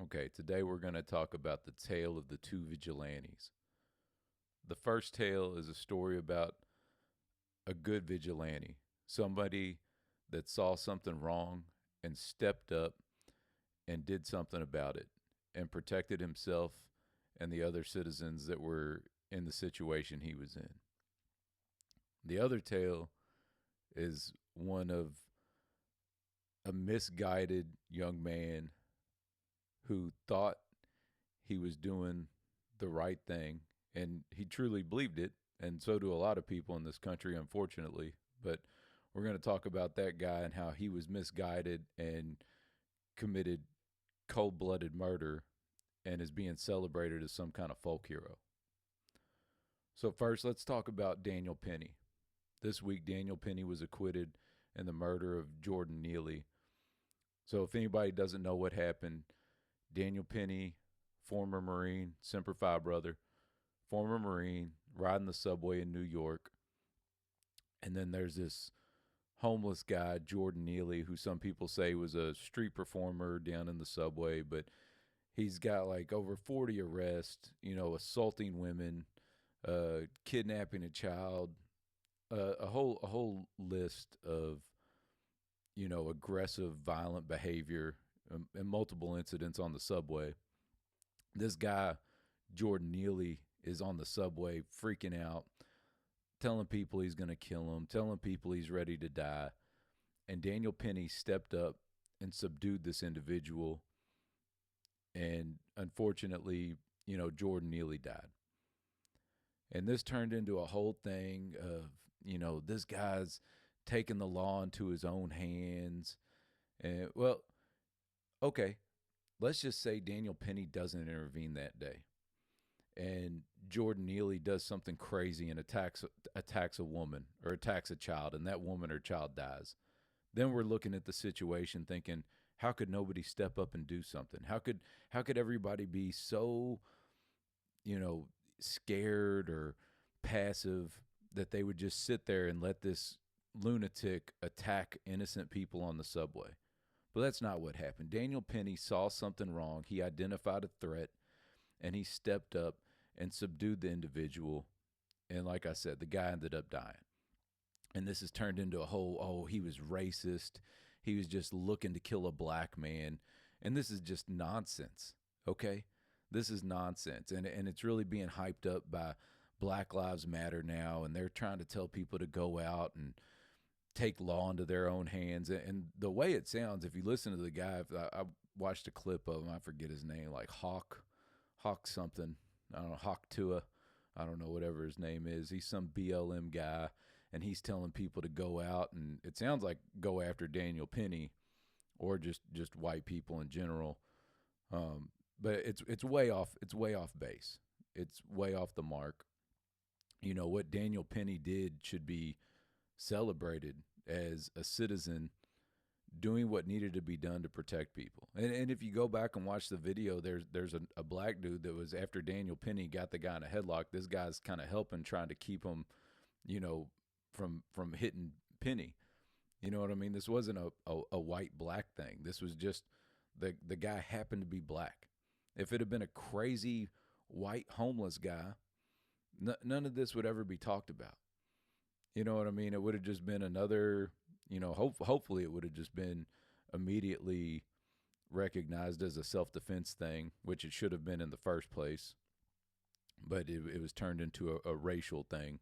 Okay, today we're going to talk about the tale of the two vigilantes. The first tale is a story about a good vigilante, somebody that saw something wrong and stepped up and did something about it and protected himself and the other citizens that were in the situation he was in. The other tale is one of a misguided young man who thought he was doing the right thing, and he truly believed it, and so do a lot of people in this country, unfortunately. But we're going to talk about that guy and how he was misguided and committed cold blooded murder and is being celebrated as some kind of folk hero. So, first, let's talk about Daniel Penny. This week, Daniel Penny was acquitted in the murder of Jordan Neely. So, if anybody doesn't know what happened, Daniel Penny, former Marine, Semper Fi brother, former Marine, riding the subway in New York. And then there's this homeless guy, Jordan Neely, who some people say was a street performer down in the subway, but he's got like over 40 arrests, assaulting women, kidnapping a child, a whole list of, aggressive, violent behavior, and multiple incidents on the subway. This guy, Jordan Neely, is on the subway freaking out, telling people he's going to kill them, telling people he's ready to die. And Daniel Penny stepped up and subdued this individual. And unfortunately, Jordan Neely died. And this turned into a whole thing of, this guy's taking the law into his own hands. And, well, okay, let's just say Daniel Penny doesn't intervene that day, and Jordan Neely does something crazy and attacks a woman or attacks a child, and that woman or child dies. Then we're looking at the situation thinking, how could nobody step up and do something? How could everybody be so, scared or passive that they would just sit there and let this lunatic attack innocent people on the subway? But that's not what happened. Daniel Penny saw something wrong. He identified a threat, and he stepped up and subdued the individual. And like I said, the guy ended up dying. And this has turned into a whole, oh, he was racist. He was just looking to kill a black man. And this is just nonsense, okay? This is nonsense. And it's really being hyped up by Black Lives Matter now. And they're trying to tell people to go out and take law into their own hands. And the way it sounds, if you listen to the guy, I watched a clip of him, I forget his name, like Hawk something. I don't know, Hawk Tua. I don't know, whatever his name is. He's some BLM guy, and he's telling people to go out, and it sounds like go after Daniel Penny or just white people in general. But it's way off. It's way off base. It's way off the mark. What Daniel Penny did should be celebrated as a citizen doing what needed to be done to protect people. And if you go back and watch the video, there's a black dude that was after Daniel Penny got the guy in a headlock. This guy's kind of helping, trying to keep him, from hitting Penny. You know what I mean? This wasn't a white black thing. This was just the guy happened to be black. If it had been a crazy white homeless guy, none of this would ever be talked about. You know what I mean? It would have just been another, hopefully it would have just been immediately recognized as a self-defense thing, which it should have been in the first place. But it was turned into a racial thing.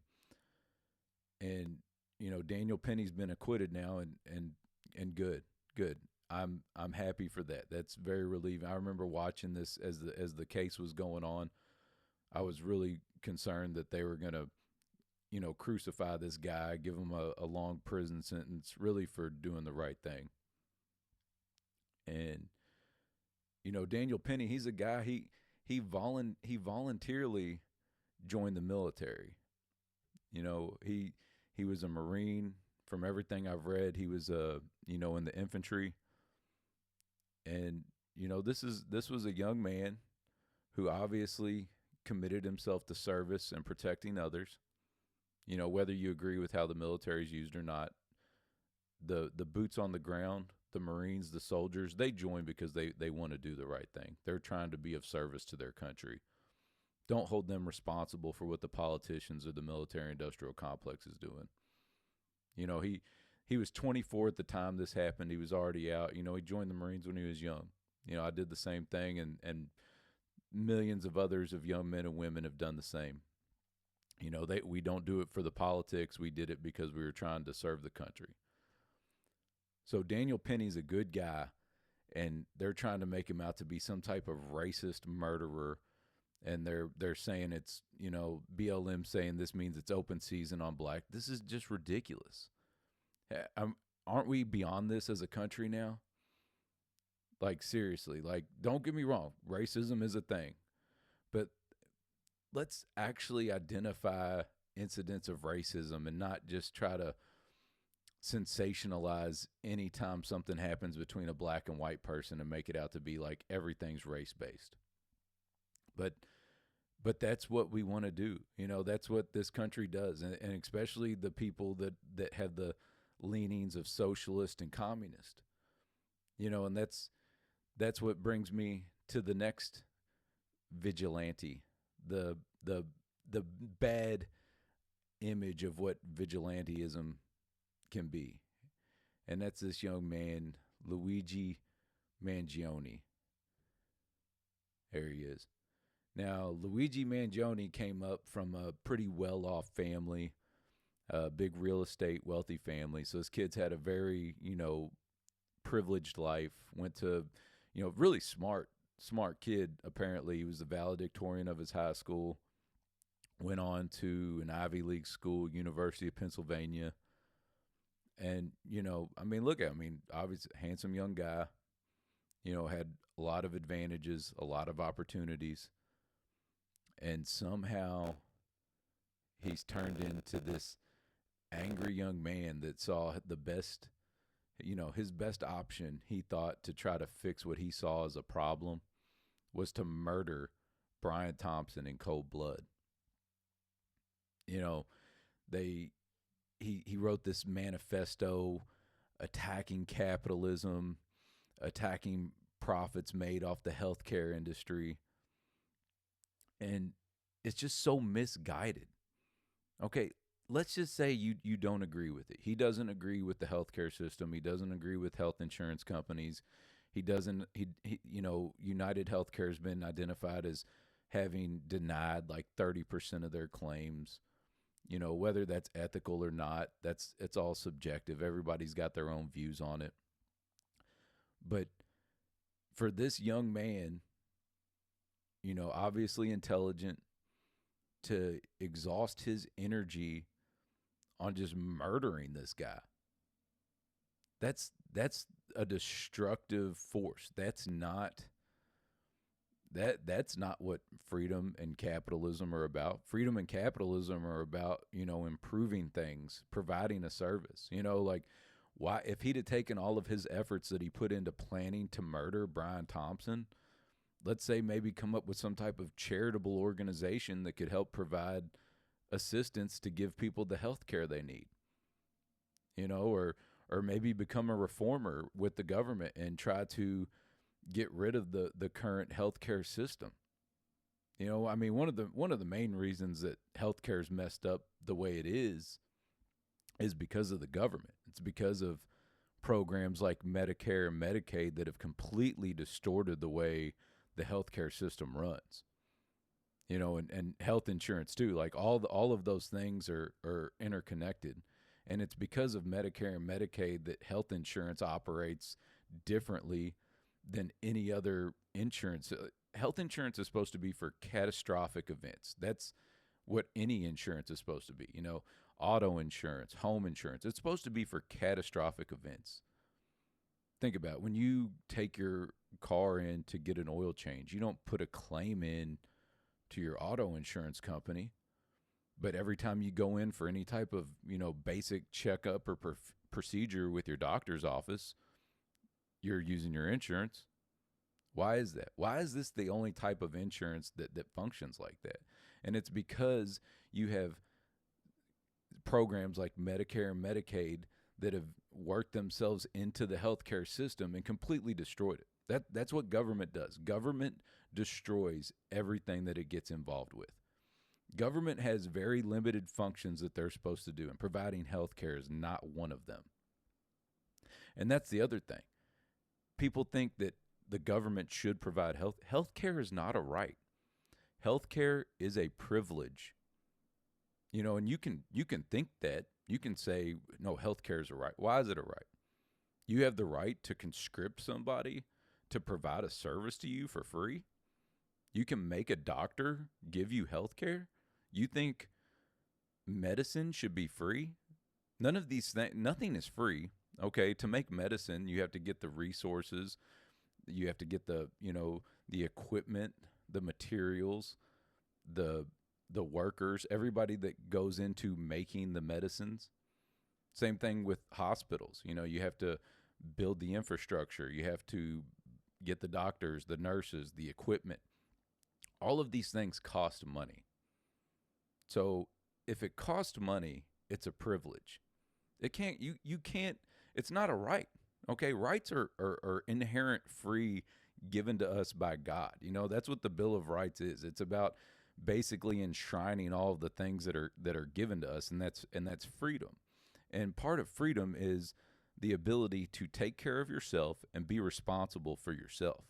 And, Daniel Penny's been acquitted now, and good. I'm happy for that. That's very relieving. I remember watching this as the case was going on. I was really concerned that they were going to crucify this guy, give him a long prison sentence, really for doing the right thing. And, Daniel Penny, he's a guy, he voluntarily joined the military. He was a Marine. From everything I've read, he was in the infantry. And, this was a young man who obviously committed himself to service and protecting others. Whether you agree with how the military is used or not, the boots on the ground, the Marines, the soldiers, they join because they want to do the right thing. They're trying to be of service to their country. Don't hold them responsible for what the politicians or the military industrial complex is doing. You know, he was 24 at the time this happened. He was already out. You know, he joined the Marines when he was young. You know, I did the same thing, and millions of others of young men and women have done the same. You know, we don't do it for the politics. We did it because we were trying to serve the country. So Daniel Penny's a good guy, and they're trying to make him out to be some type of racist murderer. And they're saying it's, you know, BLM saying this means it's open season on black. This is just ridiculous. Aren't we beyond this as a country now? Like, seriously, like, don't get me wrong. Racism is a thing. But let's actually identify incidents of racism and not just try to sensationalize anytime something happens between a black and white person and make it out to be like everything's race-based. But that's what we want to do. You know, that's what this country does. And especially the people that have the leanings of socialist and communist. You know, and that's what brings me to the next vigilante, the bad image of what vigilantism can be. And that's this young man, Luigi Mangione. There he is. Now, Luigi Mangione came up from a pretty well-off family, a big real estate wealthy family. So his kids had a very, you know, privileged life. Went to, you know, really smart kid. Apparently, he was the valedictorian of his high school. Went on to an Ivy League school, University of Pennsylvania. And, you know, I mean, look at him. I mean, obviously, handsome young guy. You know, had a lot of advantages, a lot of opportunities. And somehow he's turned into this angry young man that saw the best, you know, his best option, he thought, to try to fix what he saw as a problem was to murder Brian Thompson in cold blood. You know, he wrote this manifesto attacking capitalism, attacking profits made off the healthcare industry. And it's just so misguided. Okay, let's just say you don't agree with it. He doesn't agree with the healthcare system. He doesn't agree with health insurance companies. He you know, United Healthcare has been identified as having denied like 30% of their claims. You know, whether that's ethical or not, it's all subjective. Everybody's got their own views on it. But for this young man, you know, obviously intelligent, to exhaust his energy on just murdering this guy, that's a destructive force. That's not what freedom and capitalism are about. Freedom and capitalism are about, you know, improving things, providing a service. You know, like, why, if he'd have taken all of his efforts that he put into planning to murder Brian Thompson, let's say maybe come up with some type of charitable organization that could help provide assistance to give people the health care they need, you know, or maybe become a reformer with the government and try to get rid of the current healthcare system. You know, I mean, one of the main reasons that healthcare is messed up the way it is because of the government. It's because of programs like Medicare and Medicaid that have completely distorted the way the healthcare system runs. You know, and health insurance too. Like all of those things are interconnected. And it's because of Medicare and Medicaid that health insurance operates differently than any other insurance. Health insurance is supposed to be for catastrophic events. That's what any insurance is supposed to be. You know, auto insurance, home insurance. It's supposed to be for catastrophic events. Think about it. When you take your car in to get an oil change, you don't put a claim in to your auto insurance company. But every time you go in for any type of, you know, basic checkup or procedure with your doctor's office, you're using your insurance. Why is that? Why is this the only type of insurance that functions like that? And it's because you have programs like Medicare and Medicaid that have worked themselves into the healthcare system and completely destroyed it. That's what government does. Government destroys everything that it gets involved with. Government has very limited functions that they're supposed to do, and providing healthcare is not one of them. And that's the other thing. People think that the government should provide health. Healthcare is not a right. Healthcare is a privilege. And you can think that. You can say, no, healthcare is a right. Why is it a right? You have the right to conscript somebody to provide a service to you for free. You can make a doctor give you healthcare. You think medicine should be free? None of these things, nothing is free. Okay, to make medicine, you have to get the resources, you have to get the equipment, the materials, the workers, everybody that goes into making the medicines. Same thing with hospitals. You have to build the infrastructure. You have to get the doctors, the nurses, the equipment. All of these things cost money. So if it costs money, it's a privilege. You can't, it's not a right. Okay, rights are inherent free given to us by God. That's what the Bill of Rights is. It's about basically enshrining all of the things that are given to us, and that's freedom. And part of freedom is the ability to take care of yourself and be responsible for yourself.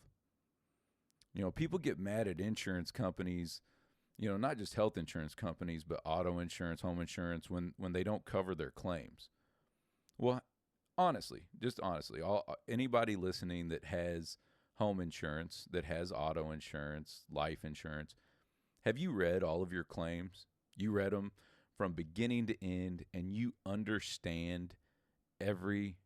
People get mad at insurance companies, not just health insurance companies, but auto insurance, home insurance, when they don't cover their claims. Well, honestly, anybody listening that has home insurance, that has auto insurance, life insurance, have you read all of your claims? You read them from beginning to end, and you understand every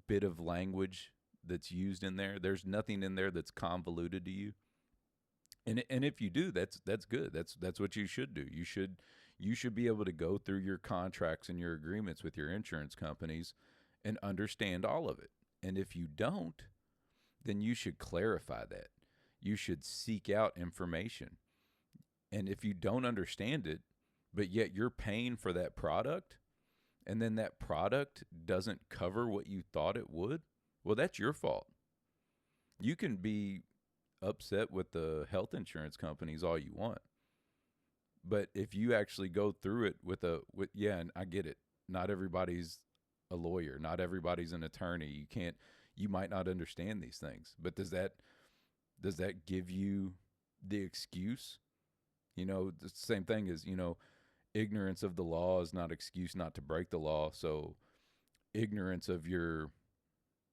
bit of language that's used in there. There's nothing in there that's convoluted to you. And if you do, that's good. That's what you should do. You should be able to go through your contracts and your agreements with your insurance companies and understand all of it. And if you don't, then you should clarify that. You should seek out information. And if you don't understand it, but yet you're paying for that product, and then that product doesn't cover what you thought it would, well, that's your fault. You can be upset with the health insurance companies all you want, but if you actually go through it and I get it, not everybody's a lawyer, not everybody's an attorney. You might not understand these things, but does that give you the excuse? The same thing is, ignorance of the law is not excuse not to break the law. So ignorance of your,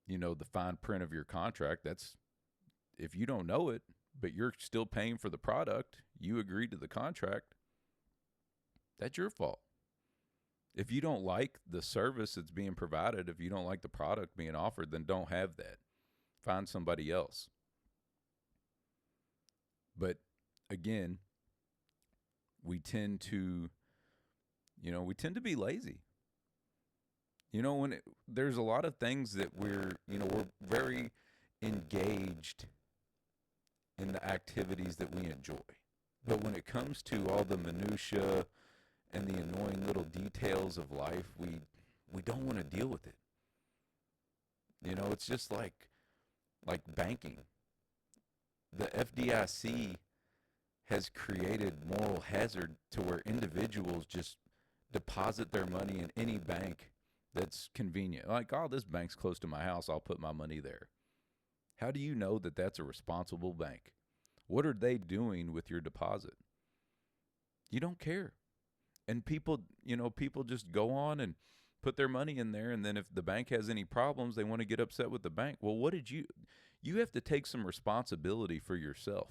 the fine print of your contract, that's, if you don't know it, but you're still paying for the product, you agreed to the contract, that's your fault. If you don't like the service that's being provided, if you don't like the product being offered, then don't have that. Find somebody else. But again, we tend to be lazy. There's a lot of things that we're very engaged in the activities that we enjoy. But when it comes to all the minutia and the annoying little details of life, we don't want to deal with it. It's just like banking. The FDIC has created moral hazard to where individuals just deposit their money in any bank that's convenient. Like, oh, this bank's close to my house, I'll put my money there. How do you know that that's a responsible bank? What are they doing with your deposit? You don't care. And people just go on and put their money in there, and then if the bank has any problems, they want to get upset with the bank. Well, you have to take some responsibility for yourself.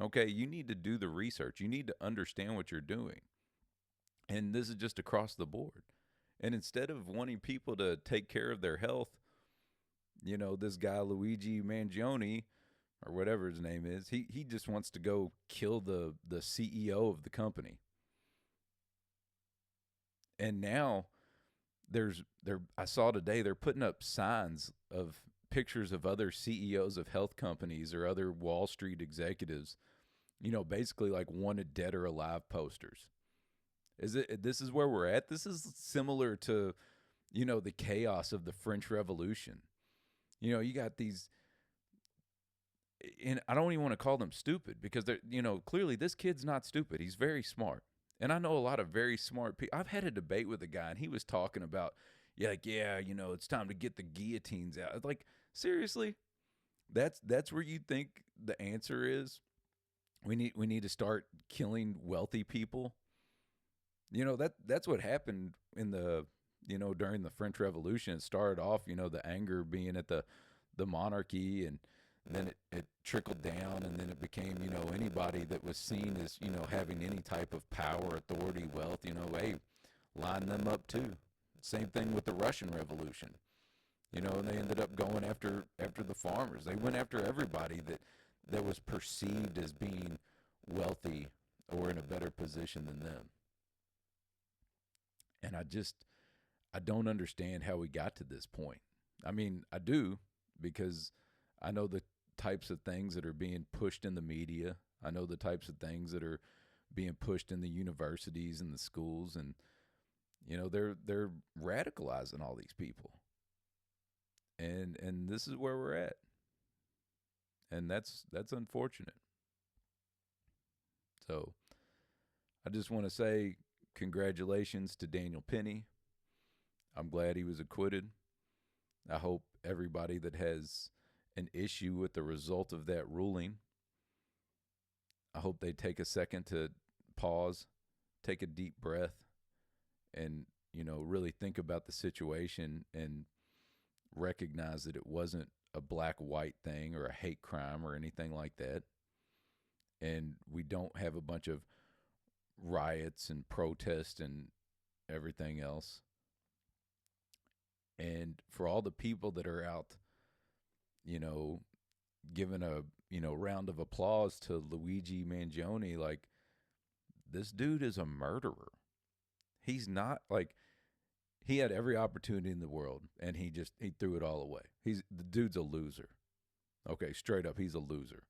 Okay, you need to do the research. You need to understand what you're doing. And this is just across the board. And instead of wanting people to take care of their health, this guy Luigi Mangione, or whatever his name is, he just wants to go kill the CEO of the company. And now I saw today they're putting up signs of pictures of other CEOs of health companies or other Wall Street executives, basically like wanted dead or alive posters. This is where we're at. This is similar to the chaos of the French Revolution. You got these, and I don't even want to call them stupid because they're, clearly this kid's not stupid. He's very smart. And I know a lot of very smart people. I've had a debate with a guy and he was talking about, it's time to get the guillotines out. Like, seriously? That's where you think the answer is? We need to start killing wealthy people. That's what happened in the during the French Revolution. It started off, the anger being at the monarchy, and then it trickled down, and then it became, anybody that was seen as, having any type of power, authority, wealth, hey, line them up too. Same thing with the Russian Revolution. And they ended up going after the farmers. They went after everybody that was perceived as being wealthy or in a better position than them. And I don't understand how we got to this point. I mean, I do, because I know the types of things that are being pushed in the media. I know the types of things that are being pushed in the universities and the schools, and they're radicalizing all these people. And this is where we're at. And that's unfortunate. So I just want to say congratulations to Daniel Penny. I'm glad he was acquitted. I hope everybody that has an issue with the result of that ruling, I hope they take a second to pause, take a deep breath, and, really think about the situation and recognize that it wasn't a black-white thing or a hate crime or anything like that. And we don't have a bunch of riots and protests and everything else. And for all the people that are out, giving a, round of applause to Luigi Mangione, like, this dude is a murderer. He's not, like, he had every opportunity in the world and he threw it all away. The dude's a loser. Okay, straight up, he's a loser.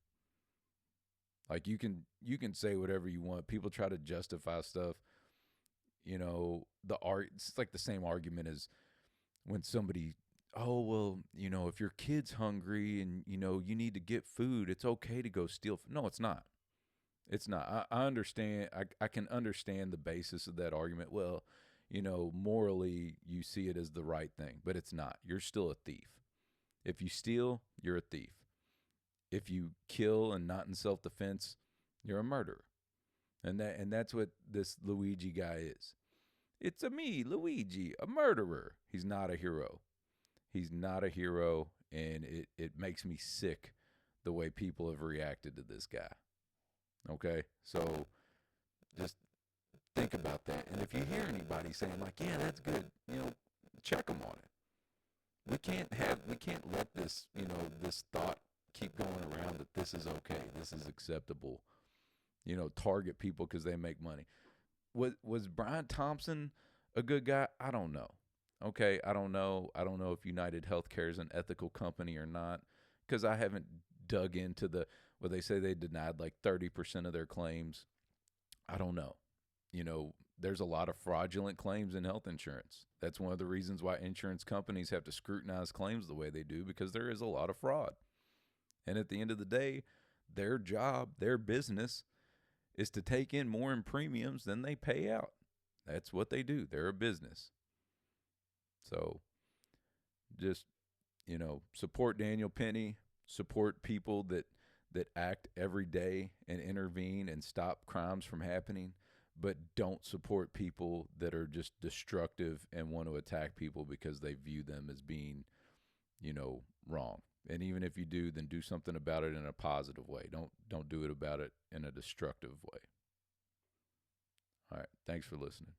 Like, you can say whatever you want. People try to justify stuff. It's like the same argument as when somebody, oh, well, if your kid's hungry and, you need to get food, it's okay to go steal food. No, it's not. It's not. I understand. I can understand the basis of that argument. Well, morally, you see it as the right thing, but it's not. You're still a thief. If you steal, you're a thief. If you kill and not in self-defense, you're a murderer. And that's what this Luigi guy is. It's me, Luigi, a murderer. He's not a hero. He's not a hero, and it makes me sick the way people have reacted to this guy. Okay? So just think about that. And if you hear anybody saying, like, yeah, that's good, check them on it. We can't let this, this thought keep going around that this is okay, this is acceptable. Target people because they make money. Was Brian Thompson a good guy? I don't know. Okay, I don't know. I don't know if United Healthcare is an ethical company or not, because I haven't dug into where they say they denied like 30% of their claims. I don't know. There's a lot of fraudulent claims in health insurance. That's one of the reasons why insurance companies have to scrutinize claims the way they do, because there is a lot of fraud. And at the end of the day, their job, their business, is to take in more in premiums than they pay out. That's what they do. They're a business. So just, support Daniel Penny, support people that act every day and intervene and stop crimes from happening, but don't support people that are just destructive and want to attack people because they view them as being, wrong. And even if you do, then do something about it in a positive way. Don't do it about it in a destructive way. All right. Thanks for listening.